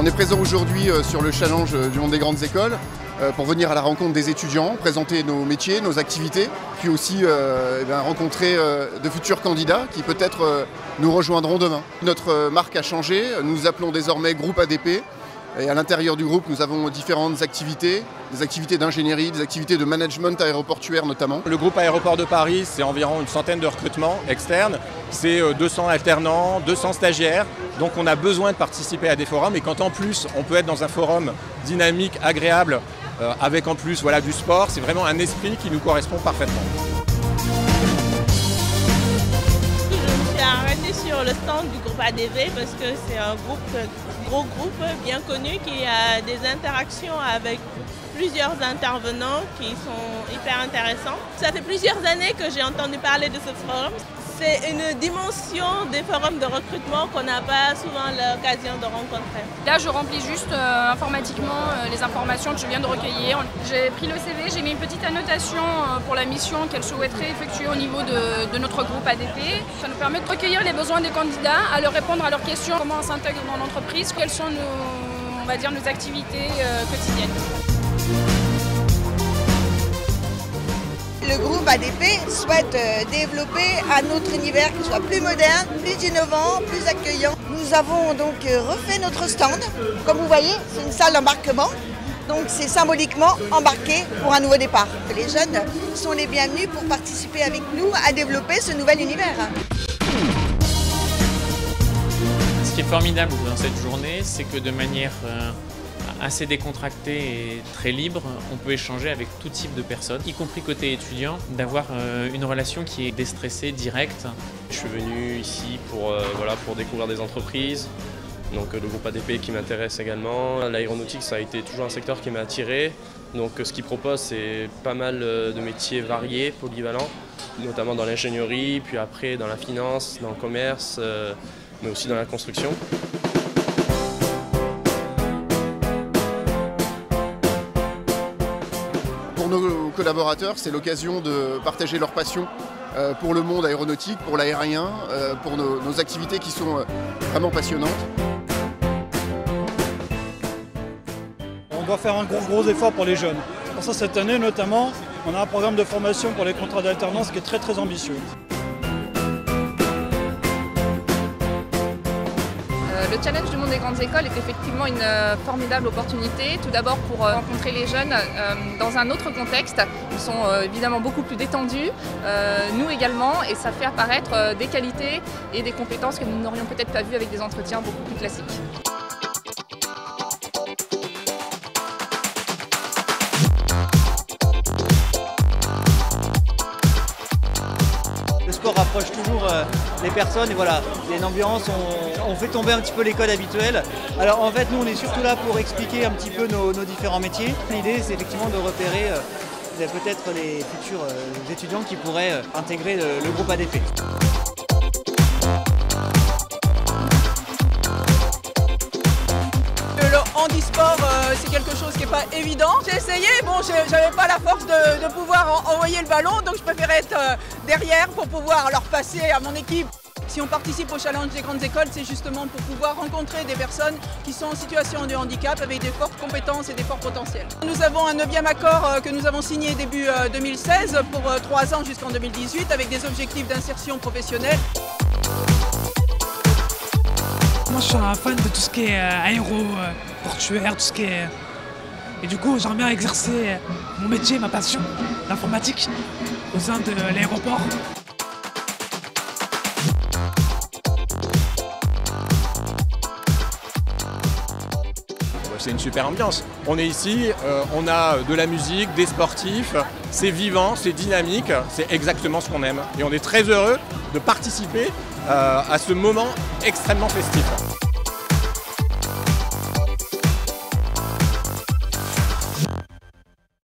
On est présent aujourd'hui sur le challenge du monde des grandes écoles pour venir à la rencontre des étudiants, présenter nos métiers, nos activités, puis aussi rencontrer de futurs candidats qui peut-être nous rejoindront demain. Notre marque a changé, nous nous appelons désormais Groupe ADP. Et à l'intérieur du groupe, nous avons différentes activités, des activités d'ingénierie, des activités de management aéroportuaire notamment. Le groupe Aéroport de Paris, c'est environ une centaine de recrutements externes. C'est 200 alternants, 200 stagiaires. Donc on a besoin de participer à des forums. Et quand en plus, on peut être dans un forum dynamique, agréable, avec en plus du sport, c'est vraiment un esprit qui nous correspond parfaitement. Je suis arrêtée sur le stand du groupe ADP parce que c'est un gros groupe bien connu qui a des interactions avec plusieurs intervenants qui sont hyper intéressants. Ça fait plusieurs années que j'ai entendu parler de ce forum. C'est une dimension des forums de recrutement qu'on n'a pas souvent l'occasion de rencontrer. Là, je remplis juste informatiquement les informations que je viens de recueillir. J'ai pris le CV, j'ai mis une petite annotation pour la mission qu'elle souhaiterait effectuer au niveau de notre groupe ADP. Ça nous permet de recueillir les besoins des candidats, à leur répondre à leurs questions, comment on s'intègre dans l'entreprise, quelles sont nos activités quotidiennes. Le groupe ADP souhaite développer un autre univers qui soit plus moderne, plus innovant, plus accueillant. Nous avons donc refait notre stand. Comme vous voyez, c'est une salle d'embarquement. Donc c'est symboliquement embarqué pour un nouveau départ. Les jeunes sont les bienvenus pour participer avec nous à développer ce nouvel univers. Ce qui est formidable dans cette journée, c'est que de manière assez décontractée et très libre, on peut échanger avec tout type de personnes, y compris côté étudiant, d'avoir une relation qui est déstressée, directe. Je suis venu ici pour découvrir des entreprises, donc le groupe ADP qui m'intéresse également. L'aéronautique, ça a été toujours un secteur qui m'a attiré, donc ce qu'ils proposent, c'est pas mal de métiers variés, polyvalents, notamment dans l'ingénierie, puis après dans la finance, dans le commerce, mais aussi dans la construction. Pour nos collaborateurs, c'est l'occasion de partager leur passion pour le monde aéronautique, pour l'aérien, pour nos activités qui sont vraiment passionnantes. On doit faire un gros effort pour les jeunes. Pour ça, cette année notamment, on a un programme de formation pour les contrats d'alternance qui est très ambitieux. Le challenge du monde des grandes écoles est effectivement une formidable opportunité. Tout d'abord pour rencontrer les jeunes dans un autre contexte. Ils sont évidemment beaucoup plus détendus, nous également, et ça fait apparaître des qualités et des compétences que nous n'aurions peut-être pas vues avec des entretiens beaucoup plus classiques. Le sport rapproche toujours les personnes et voilà, il y a une ambiance, on fait tomber un petit peu les codes habituels. Alors en fait, nous on est surtout là pour expliquer un petit peu nos différents métiers. L'idée c'est effectivement de repérer peut-être les futurs étudiants qui pourraient intégrer le groupe ADP. Le handisport, c'est quelque chose qui n'est pas évident. J'ai essayé, j'avais pas la force de pouvoir envoyer le ballon, donc je préférais être derrière pour pouvoir leur passer à mon équipe. Si on participe au challenge des grandes écoles, c'est justement pour pouvoir rencontrer des personnes qui sont en situation de handicap avec des fortes compétences et des forts potentiels. Nous avons un 9e accord que nous avons signé début 2016 pour 3 ans jusqu'en 2018 avec des objectifs d'insertion professionnelle. Moi je suis un fan de tout ce qui est aéroportuaire, tout ce qui est... Et du coup j'aimerais bien exercer mon métier, ma passion, l'informatique, au sein de l'aéroport. C'est une super ambiance. On est ici, on a de la musique, des sportifs, c'est vivant, c'est dynamique, c'est exactement ce qu'on aime. Et on est très heureux de participer à ce moment extrêmement festif.